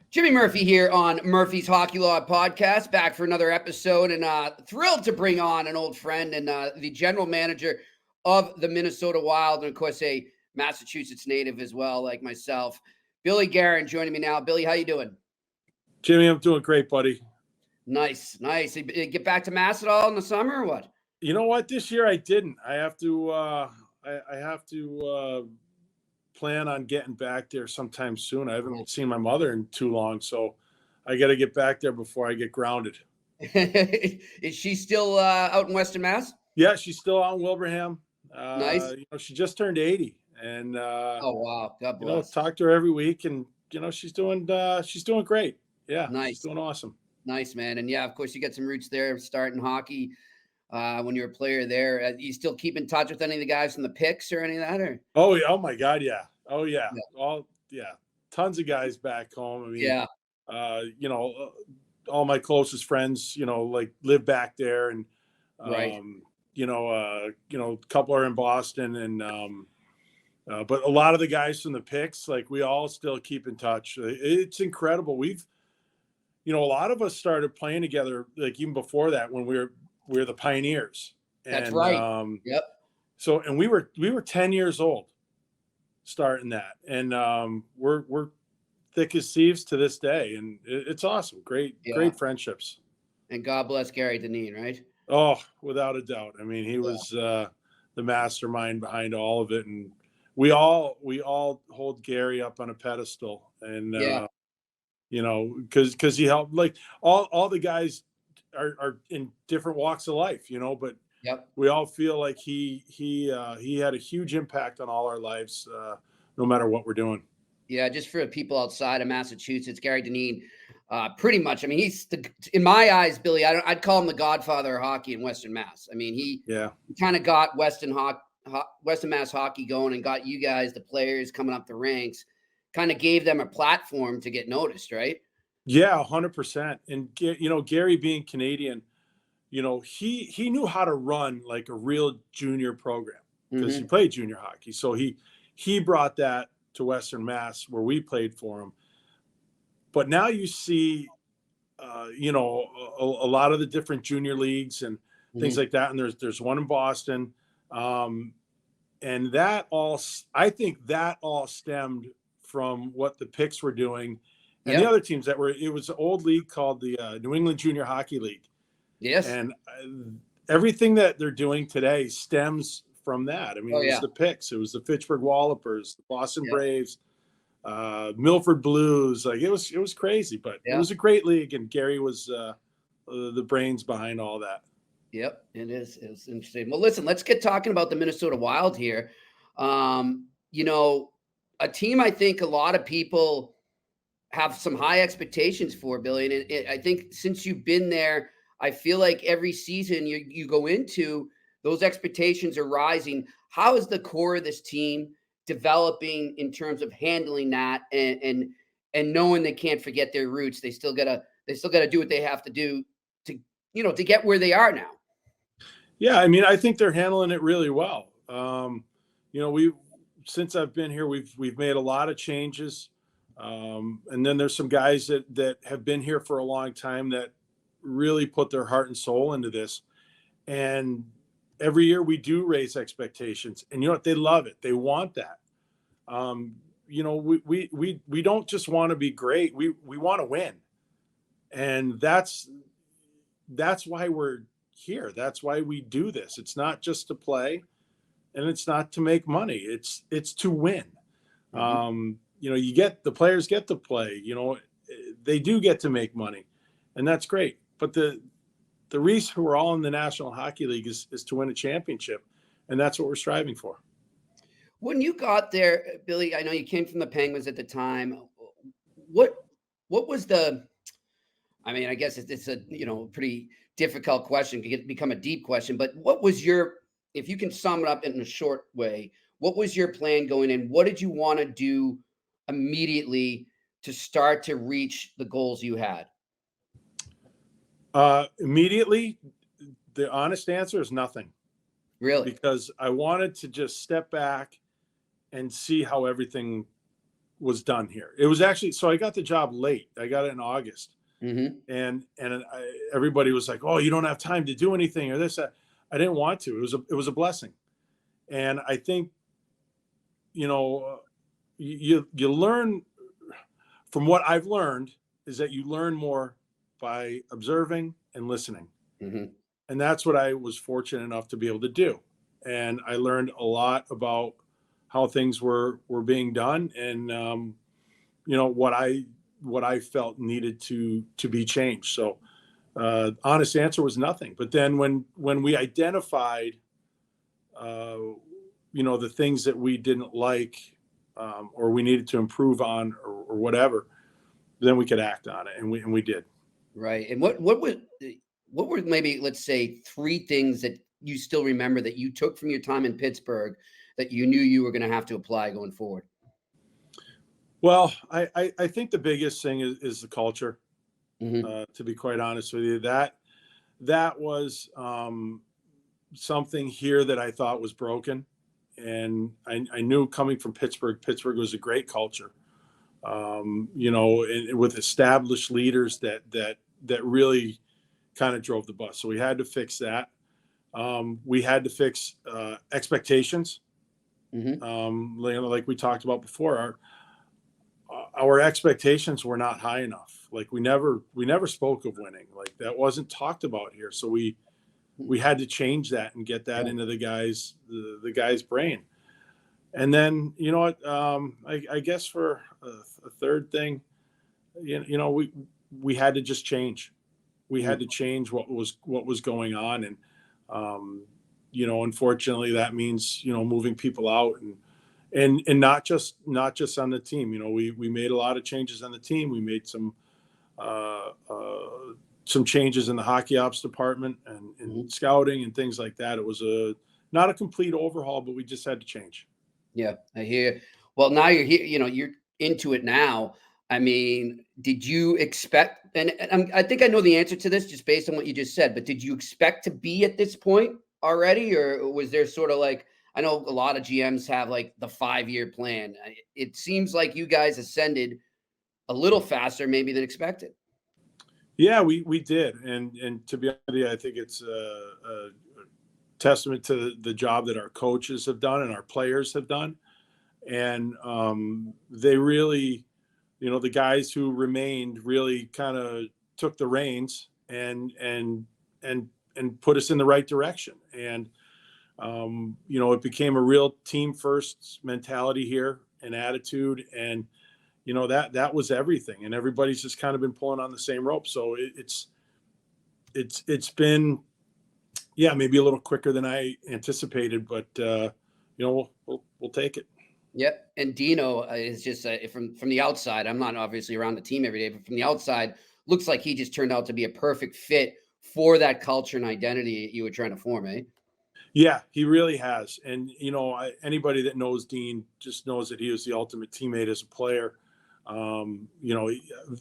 Jimmy Murphy here on Murphy's Hockey Law Podcast, back for another episode, and thrilled to bring on an old friend and the general manager of the Minnesota Wild, and of course a Massachusetts native as well, like myself, Billy Guerin, joining me now. Billy, how you doing? Jimmy, I'm doing great, buddy. Nice. You get back to Mass at all in the summer or what? You know what? This year I didn't. I have to. Plan on getting back there sometime soon. I haven't seen my mother in too long, so I got to get back there before I get grounded. Is she still out in Western Mass? Yeah, she's still out in Wilbraham. Nice. She just turned 80, and oh wow, God bless. Talk to her every week, and she's doing great. Yeah, nice. She's doing awesome. Nice, man. And yeah, of course, you got some roots there, starting hockey. When you're a player there, you still keep in touch with any of the guys from the picks or any of that? Or oh my God, yeah, tons of guys back home. I mean, all my closest friends, like live back there, and right. A couple are in Boston, and but a lot of the guys from the picks, like we all still keep in touch. It's incredible. We've, a lot of us started playing together, like even before that, when we're the Pioneers. That's right. Yep. So, and we were 10 years old starting that. And we're thick as thieves to this day. And it's awesome. Great friendships. And God bless Gary Dineen, right? Oh, without a doubt. I mean, he was the mastermind behind all of it. And we all hold Gary up on a pedestal. And, because he helped, like all the guys are in different walks of life, but we all feel like he had a huge impact on all our lives, no matter what we're doing. Yeah, just for people outside of Massachusetts, Gary Dineen, pretty much. I mean, he's in my eyes, Billy. I'd call him the godfather of hockey in Western Mass. I mean, he kind of got Western Mass hockey going and got you guys, the players, coming up the ranks, kind of gave them a platform to get noticed, right? Yeah, 100%. And Gary being Canadian, he knew how to run like a real junior program because he played junior hockey. So he brought that to Western Mass where we played for him. But now you see, a lot of the different junior leagues and things like that. And there's one in Boston, and I think that all stemmed from what the picks were doing. And the other teams it was an old league called the New England Junior Hockey League. Yes. And everything that they're doing today stems from that. I mean, it was the picks. It was the Fitchburg Wallopers, the Boston Braves, Milford Blues. Like it was crazy, but it was a great league. And Gary was the brains behind all that. Yep, it is. It's interesting. Well, listen, let's get talking about the Minnesota Wild here. A team I think a lot of people have some high expectations for, Billy. And I think since you've been there, I feel like every season you go into, those expectations are rising. How is the core of this team developing in terms of handling that and knowing they can't forget their roots? They still gotta do what they have to do to get where they are now. Yeah, I mean, I think they're handling it really well. Since I've been here, we've made a lot of changes. And then there's some guys that have been here for a long time that really put their heart and soul into this. And every year we do raise expectations, and you know what? They love it. They want that. We don't just want to be great. We want to win. And that's why we're here. That's why we do this. It's not just to play, and it's not to make money. It's to win. The players get to play, they do get to make money, and that's great. But the reason we're all in the National Hockey League is to win a championship. And that's what we're striving for. When you got there, Billy, I know you came from the Penguins at the time. What was I guess it's a, pretty difficult question, could become a deep question, but what was your if you can sum it up in a short way, what was your plan going in? What did you want to do immediately to start to reach the goals you had? Immediately, the honest answer is nothing, Really? because I wanted to just step back and see how everything was done here. It was actually, so I got the job late. I got it in August, Hmm. and everybody was like, "Oh, you don't have time to do anything or this." I didn't want to. It was a blessing, and I think, you learn from what I've learned is that you learn more by observing and listening, Hmm. and that's what I was fortunate enough to be able to do. And I learned a lot about how things were being done, and what I felt needed to be changed. So, honest answer was nothing. But then when we identified, uh, the things that we didn't like, or we needed to improve on, or whatever, then we could act on it, and we did. Right. And what were maybe, let's say, three things that you still remember that you took from your time in Pittsburgh that you knew you were going to have to apply going forward? Well, I think the biggest thing is the culture. Hmm. To be quite honest with you, that was, something here that I thought was broken, and I knew coming from Pittsburgh, Pittsburgh was a great culture. And with established leaders that really kind of drove the bus. So we had to fix that. We had to fix expectations. Hmm. Like we talked about before, our expectations were not high enough. Like we never spoke of winning. Like that wasn't talked about here. So we had to change that and get that Yeah. into the guy's brain. And then, what, I guess for a third thing, we had to just change. We had Mm. to change what was going on, and, unfortunately, that means, moving people out, and not just on the team. We made a lot of changes on the team. We made uh, some changes in the hockey ops department, and in Mhm. scouting and things like that. It was not a complete overhaul, but we just had to change. Yeah, I hear. Well, now you're here, you're into it now. I mean, did you expect, I think I know the answer to this just based on what you just said, but did you expect to be at this point already? Or was there sort of like, I know a lot of GMs have like the 5-year plan. It seems like you guys ascended a little faster maybe than expected. Yeah, we did, and to be honest with you, I think it's a testament to the job that our coaches have done and our players have done, and, they really, the guys who remained really kind of took the reins, and put us in the right direction. And, it became a real team first mentality here and attitude, and, that was everything. And everybody's just kind of been pulling on the same rope. So it's been, yeah, maybe a little quicker than I anticipated, but, we'll take it. Yep, and Dino is just from the outside. I'm not obviously around the team every day, but from the outside, looks like he just turned out to be a perfect fit for that culture and identity you were trying to form, eh? Yeah, he really has. And, anybody that knows Dean just knows that he was the ultimate teammate as a player.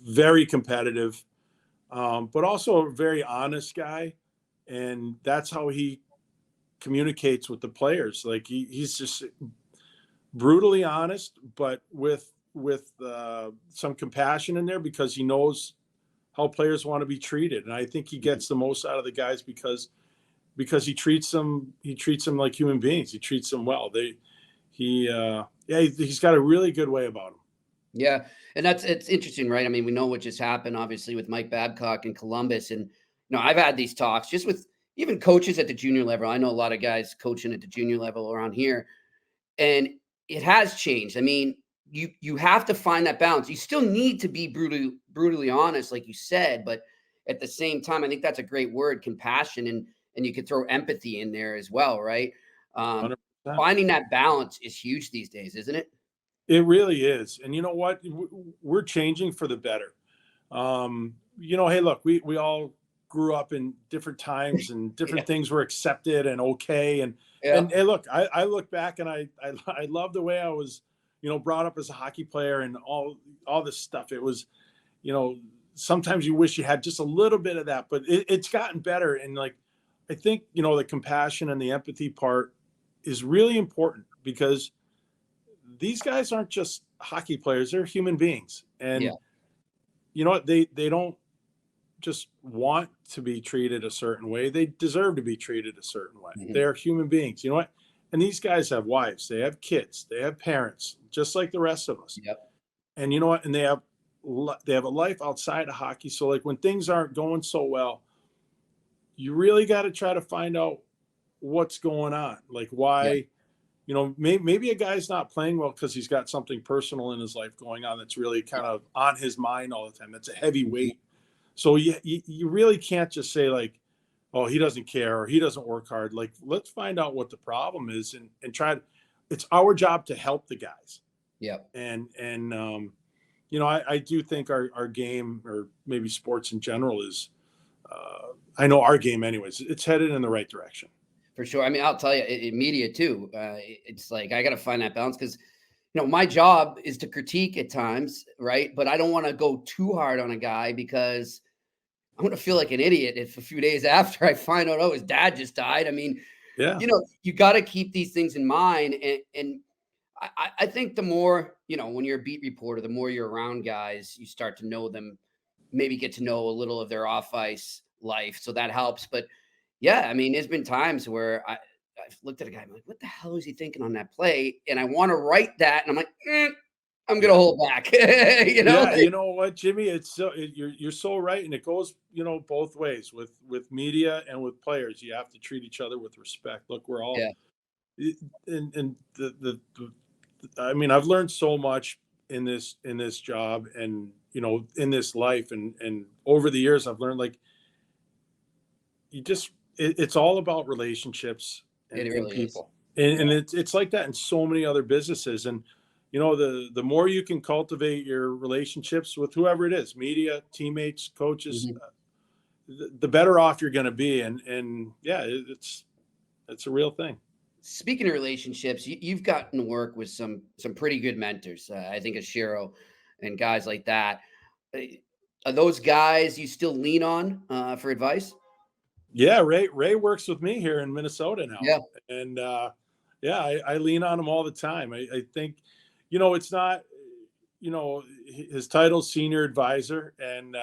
Very competitive, but also a very honest guy. And that's how he communicates with the players. Like he's just brutally honest, but with some compassion in there, because he knows how players want to be treated. And I think he Mhm. gets the most out of the guys because he treats them like human beings. He treats them well. Yeah, he's got a really good way about him. Yeah, and it's interesting, right? I mean, we know what just happened, obviously, with Mike Babcock in Columbus, and I've had these talks just with even coaches at the junior level. I know a lot of guys coaching at the junior level around here, and it has changed. I mean, you have to find that balance. You still need to be brutally honest, like you said, but at the same time, I think that's a great word, compassion, and you could throw empathy in there as well, right? Um, 100%. Finding that balance is huge these days, isn't it? It really is. And you know what? We're changing for the better. Hey, look, we all grew up in different times and different Yeah. things were accepted and okay. And, Yeah. and look, I look back and I love the way I was, brought up as a hockey player and all this stuff. It was, you know, sometimes you wish you had just a little bit of that, but it's gotten better. And like, I think, the compassion and the empathy part is really important because these guys aren't just hockey players, they're human beings. Yeah. And you know what? They don't just want to be treated a certain way. They deserve to be treated a certain way. Mhm. They're human beings. You know what? And these guys have wives, they have kids, they have parents, just like the rest of us. Yep. And you know what? And they have a life outside of hockey. So like when things aren't going so well, you really got to try to find out what's going on. Like Yeah. why, maybe a guy's not playing well because he's got something personal in his life going on that's really kind of on his mind all the time. That's a heavy weight. So you really can't just say like, oh, he doesn't care or he doesn't work hard. Like, let's find out what the problem is and try to, it's our job to help the guys. Yep. And I do think our game, or maybe sports in general, is, I know our game anyways, it's headed in the right direction. For sure. I mean, I'll tell you, in media too, it's like I got to find that balance because, my job is to critique at times, right? But I don't want to go too hard on a guy because I'm going to feel like an idiot if a few days after I find out, oh, his dad just died. I mean, Yeah. you got to keep these things in mind. And I think the more, when you're a beat reporter, the more you're around guys, you start to know them, maybe get to know a little of their off ice life. So that helps. But yeah, I mean, there's been times where I've looked at a guy, I'm like, what the hell is he thinking on that play? And I want to write that. And I'm like, I'm going to hold back. Yeah, you know what, Jimmy? You're so right, and it goes both ways with media and with players. You have to treat each other with respect. Look, we're all, Yeah. and I mean, I've learned so much in this job, and in this life, and over the years, I've learned like it's all about relationships It and really is. people, and it's like that in so many other businesses. And the more you can cultivate your relationships with whoever it is, media, teammates, coaches, the better off you're going to be. And yeah, it's a real thing. Speaking of relationships, you've gotten to work with some pretty good mentors. I think of Shiro and guys like that. Uh, Are those guys you still lean on for advice? Yeah, Ray works with me here in Minnesota now, Yeah. and yeah, I lean on him all the time. I think, it's not, his title's senior advisor, and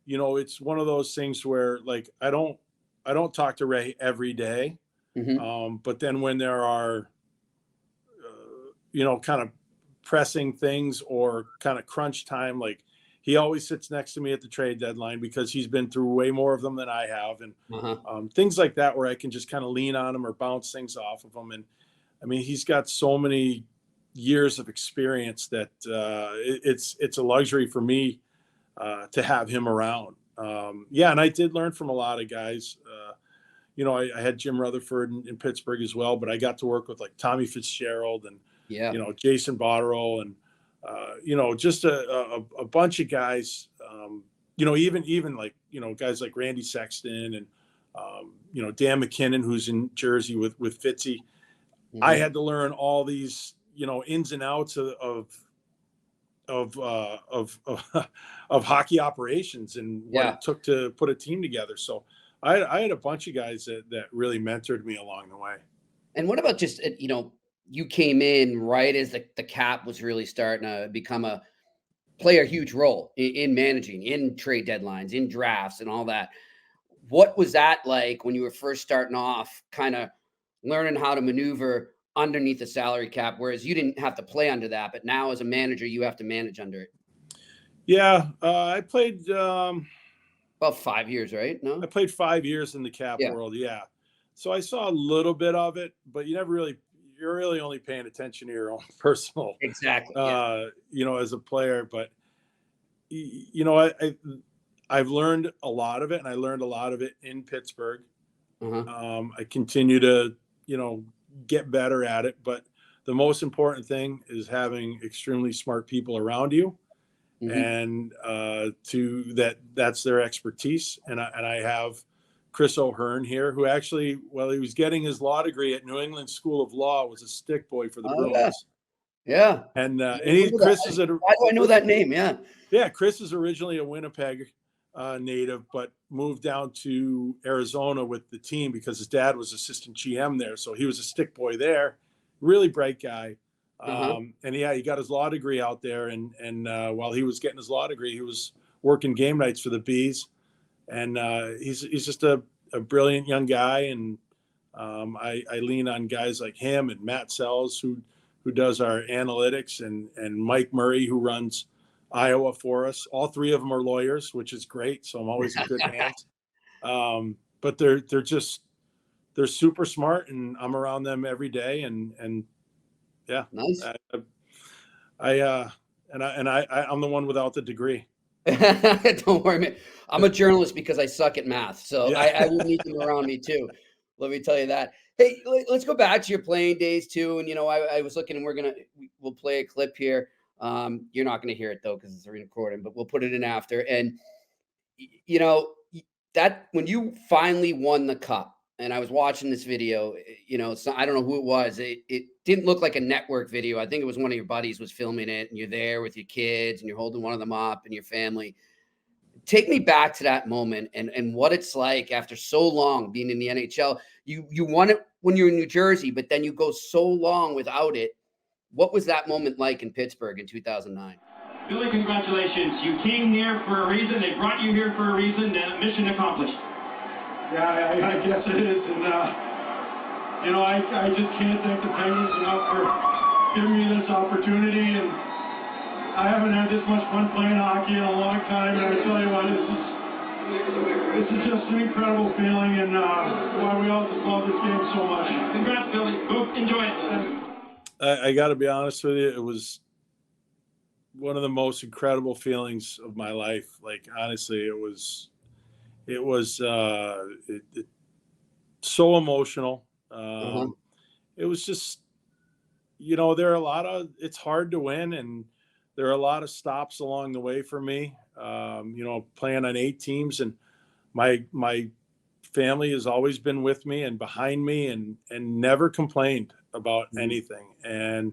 it's one of those things where like I don't talk to Ray every day, Hmm. but then when there are, kind of pressing things or kind of crunch time, like he always sits next to me at the trade deadline because he's been through way more of them than I have. And Uh-huh. things like that, where I can just kind of lean on him or bounce things off of him. And I mean, he's got so many years of experience that it's a luxury for me to have him around. Yeah. And I did learn from a lot of guys. I had Jim Rutherford in Pittsburgh as well, but I got to work with like Tommy Fitzgerald and, Yeah. Jason Botterill and, just a bunch of guys, even like, guys like Randy Sexton and, Dan McKinnon, who's in Jersey with Fitzy. I had to learn all these, ins and outs of hockey operations and what it took to put a team together. So I had a bunch of guys that really mentored me along the way. And what about just, you came in right as the cap was really starting to play a huge role in managing, in trade deadlines, in drafts and all that. What was that like when you were first starting off, kind of learning how to maneuver underneath the salary cap, whereas you didn't have to play under that, but now as a manager, you have to manage under it? Yeah, I played About 5 years, right? I No? played 5 years in the cap Yeah, world. Yeah. So I saw a little bit of it, but you're really only paying attention to your own personal, exactly. Yeah. as a player. But, I've learned a lot of it, and I learned a lot of it in Pittsburgh. Uh-huh. I continue to, get better at it. But the most important thing is having extremely smart people around you and that's their expertise. And I have Chris O'Hearn here, who actually, while he was getting his law degree at New England School of Law, was a stick boy for the Bruins. Yeah. And Chris is why do I know that name? Yeah. Yeah, Chris is originally a Winnipeg native, but moved down to Arizona with the team because his dad was assistant GM there. So he was a stick boy there. Really bright guy. And yeah, he got his law degree out there. And while he was getting his law degree, he was working game nights for the Bees. And he's just a brilliant young guy. And I lean on guys like him and Matt Sells, who does our analytics, and Mike Murray, who runs Iowa for us. All three of them are lawyers, which is great. So I'm always in good hands. But they're super smart, and I'm around them every day. And yeah, nice. I'm the one without the degree. Don't worry, man. I'm a journalist because I suck at math. So yeah. I will need them around me too. Let me tell you that. Hey, let's go back to your playing days too. And, I was looking, and we'll play a clip here. You're not going to hear it though, because it's a recording, but we'll put it in after. And, that when you finally won the cup, and I was watching this video, so I don't know who it was. It didn't look like a network video. I think it was one of your buddies was filming it, and you're there with your kids and you're holding one of them up and your family. Take me back to that moment and what it's like after so long being in the NHL. You won it when you're in New Jersey, but then you go so long without it. What was that moment like in Pittsburgh in 2009? Billy, congratulations. You came here for a reason. They brought you here for a reason, and mission accomplished. Yeah, I guess it is. And, I just can't thank the Penguins enough for giving me this opportunity. And I haven't had this much fun playing hockey in a long time. And I tell you what, this is just an incredible feeling, and why we all just love this game so much. Congrats, Billy. Go enjoy it. I got to be honest with you. It was one of the most incredible feelings of my life. Like, honestly, it was so emotional. It was just, there are it's hard to win, and there are a lot of stops along the way for me. Playing on 8 teams, and my family has always been with me and behind me, and never complained about anything. And,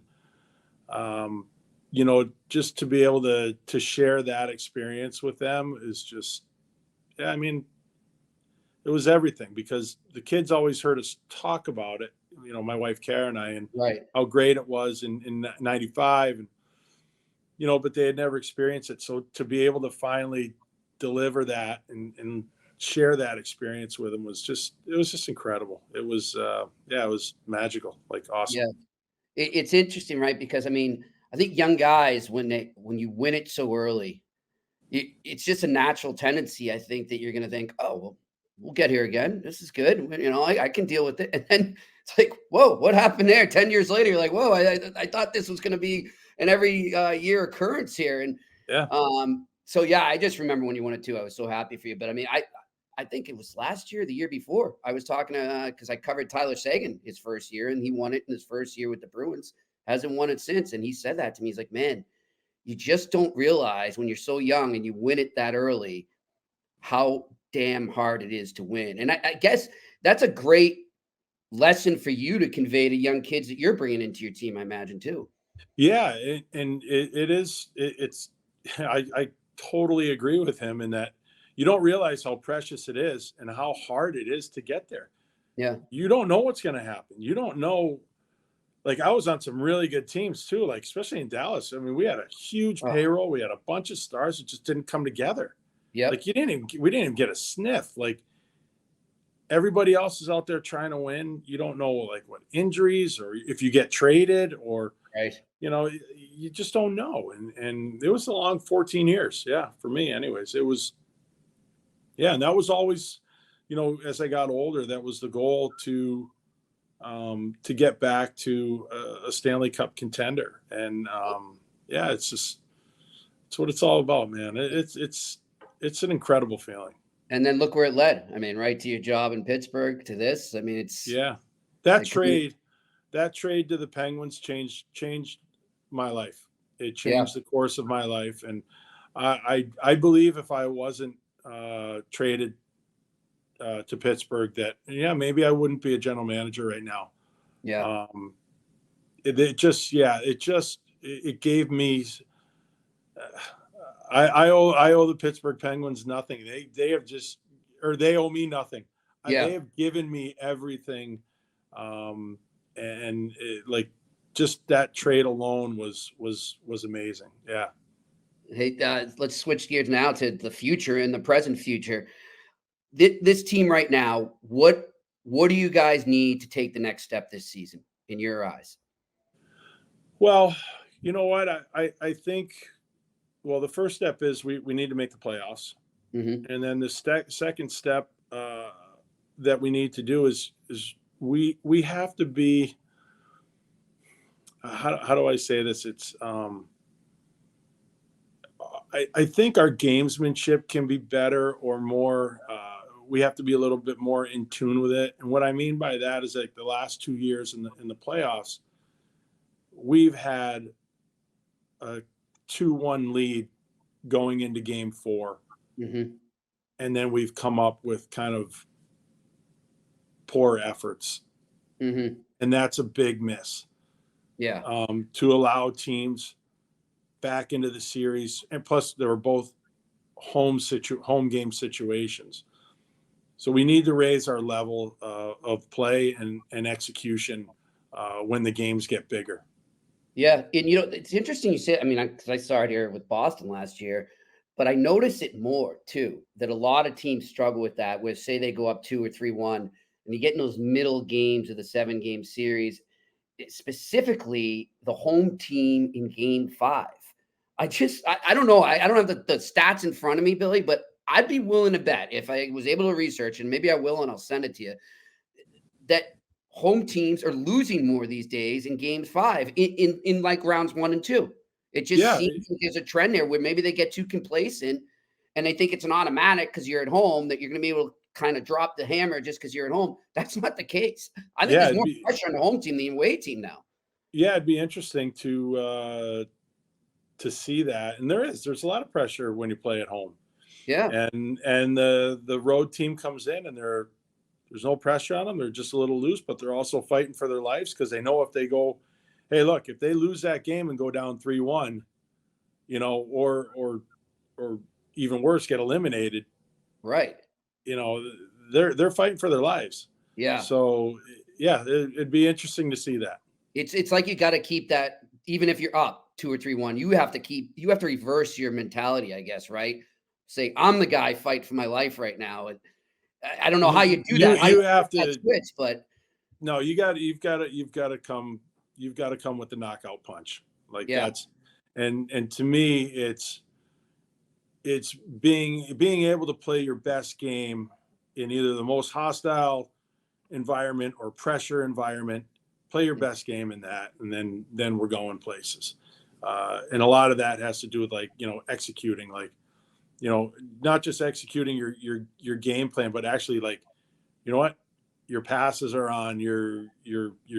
just to be able to share that experience with them is just, yeah, I mean, it was everything, because the kids always heard us talk about it, my wife Karen and I, and how great it was in 95, and, but they had never experienced it. So to be able to finally deliver that and share that experience with them was just incredible. It was, it was magical, like awesome. Yeah. It's interesting, right? Because I think young guys, when you win it so early, it's just a natural tendency, I think, that you're going to think, oh, well, we'll get here again. This is good. I can deal with it. And then it's like, whoa, what happened there? 10 years later, you're like, whoa, I thought this was going to be an every year occurrence here. And yeah. So yeah, I just remember when you won it too. I was so happy for you. But I think it was last year, the year before, I was talking to, because I covered Tyler Seguin his first year, and he won it in his first year with the Bruins. Hasn't won it since. And he said that to me. He's like, man, you just don't realize when you're so young and you win it that early, how damn hard it is to win. And I guess that's a great lesson for you to convey to young kids that you're bringing into your team, I imagine too. Yeah. I totally agree with him in that you don't realize how precious it is and how hard it is to get there. Yeah. You don't know what's going to happen. You don't know. Like, I was on some really good teams too, like especially in Dallas. I mean, we had a huge payroll. We had a bunch of stars that just didn't come together. Yeah. Like we didn't even get a sniff. Like, everybody else is out there trying to win. You don't know like what injuries, or if you get traded, or, you just don't know. And it was a long 14 years. Yeah. For me anyways, it was, yeah. And that was always, as I got older, that was the goal to get back to a Stanley Cup contender. And it's what it's all about, man. It's an incredible feeling. And then look where it led. Right to your job in Pittsburgh, to this. It's that trade to the Penguins changed my life. It changed the course of my life. And I believe if I wasn't traded to Pittsburgh, that maybe I wouldn't be a general manager right now. Yeah. It gave me. I owe the Pittsburgh Penguins nothing. They owe me nothing. Yeah. They have given me everything, like just that trade alone was amazing. Yeah. Hey, let's switch gears now to the future and the present future. This team right now, what do you guys need to take the next step this season in your eyes? Well, you know what? I think, well, the first step is we need to make the playoffs. Mm-hmm. And then the second step that we need to do is we have to be, how do I say this? It's, I think our gamesmanship can be better or more. We have to be a little bit more in tune with it. And what I mean by that is like the last 2 years in the playoffs, we've had a 2-1 lead going into game 4. Mm-hmm. And then we've come up with kind of poor efforts. Mm-hmm. And that's a big miss. Yeah. To allow teams back into the series. And plus they were both home game situations. So we need to raise our level of play and execution when the games get bigger. Yeah. And, it's interesting you say, I mean, because I saw it here with Boston last year, but I notice it more too, that a lot of teams struggle with that, where say they go up 2 or 3-1 and you get in those middle games of the 7-game series, specifically the home team in game 5. I don't know. I don't have the stats in front of me, Billy, but I'd be willing to bet if I was able to research, and maybe I will, and I'll send it to you, that home teams are losing more these days in games 5 in like rounds 1 and 2. It just seems like there's a trend there where maybe they get too complacent and they think it's an automatic because you're at home that you're going to be able to kind of drop the hammer just because you're at home. That's not the case. I think there's more pressure on the home team than the away team now. Yeah, it'd be interesting to see that. And there's a lot of pressure when you play at home. Yeah. And the road team comes in and there's no pressure on them. They're just a little loose, but they're also fighting for their lives because they know if they go, hey, look, if they lose that game and go down 3-1, or even worse, get eliminated. Right. They're fighting for their lives. Yeah. So yeah, it'd be interesting to see that. It's like you got to keep that, even if you're up 2 or 3-1, you have to reverse your mentality, I guess, right? Say, I'm the guy fighting for my life right now. I don't know how you do that. You have to switch, but no, you've got to come with the knockout punch. Like that's, and to me, it's being able to play your best game in either the most hostile environment or pressure environment. Play your best game in that, and then we're going places. And a lot of that has to do with executing, not just executing your game plan, but actually your passes are on, you're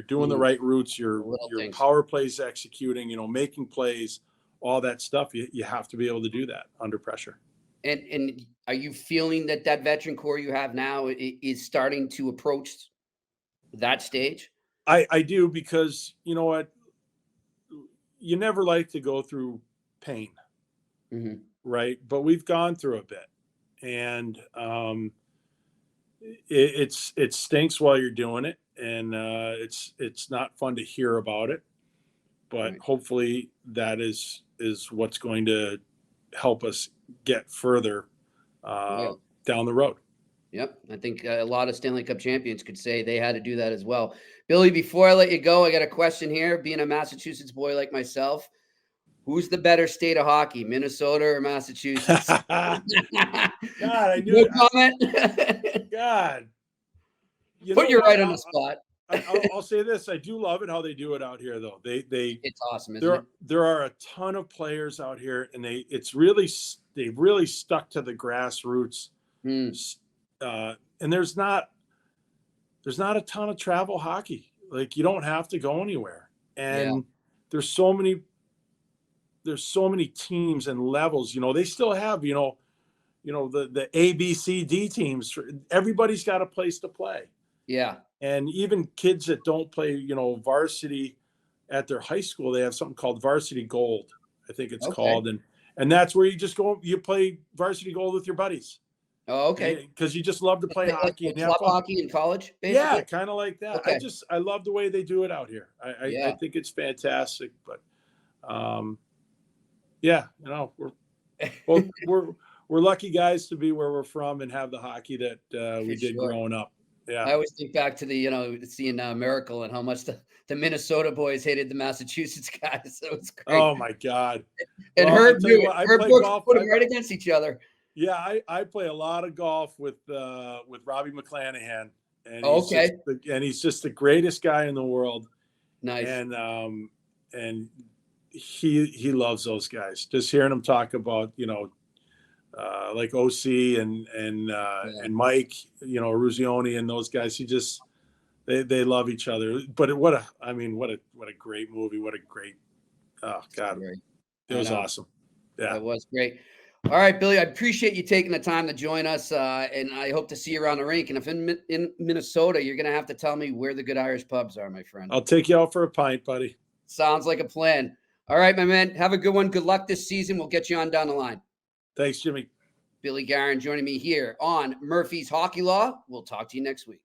doing the right routes, your power plays executing, making plays, all that stuff. You have to be able to do that under pressure. And are you feeling that veteran core you have now is starting to approach that stage? I do, because you know what, you never like to go through pain. Mm-hmm. Right. But we've gone through a bit, and it stinks while you're doing it. And it's not fun to hear about it, but hopefully that is what's going to help us get further down the road. Yep. I think a lot of Stanley Cup champions could say they had to do that as well. Billy, before I let you go, I got a question here. Being a Massachusetts boy like myself, who's the better state of hockey, Minnesota or Massachusetts? God, I knew. No comment. God, Put you right on the spot. I'll say this: I do love it how they do it out here, though. It's awesome. Isn't it? There are a ton of players out here, and they've really stuck to the grassroots. And there's not a ton of travel hockey. Like, you don't have to go anywhere, and there's so many there's so many teams and levels. They still have, the A, B, C, D teams. Everybody's got a place to play. Yeah. And even kids that don't play, varsity at their high school, they have something called Varsity Gold, I think it's called. And that's where you just go, you play Varsity Gold with your buddies. Oh, okay. Because you just love to play hockey. Like and club hockey in college, basically? Yeah, kind of like that. Okay. I love the way they do it out here. I think it's fantastic. But we're lucky guys to be where we're from and have the hockey that we did growing up. Yeah. I always think back to seeing Miracle and how much the Minnesota boys hated the Massachusetts guys. So it's great. Oh my God. And Herb Brooks put them right against each other. Yeah, I play a lot of golf with Robbie McClanahan, and he's just the greatest guy in the world. Nice. And he loves those guys. Just hearing him talk about like OC and Mike, Ruzioni and those guys. They love each other. But what a great movie. What a great, oh God, it was awesome. Yeah, it was great. All right, Billy, I appreciate you taking the time to join us, and I hope to see you around the rink. And if in Minnesota, you're going to have to tell me where the good Irish pubs are, my friend. I'll take you out for a pint, buddy. Sounds like a plan. All right, my man. Have a good one. Good luck this season. We'll get you on down the line. Thanks, Jimmy. Billy Guerin joining me here on Murphy's Hockey Law. We'll talk to you next week.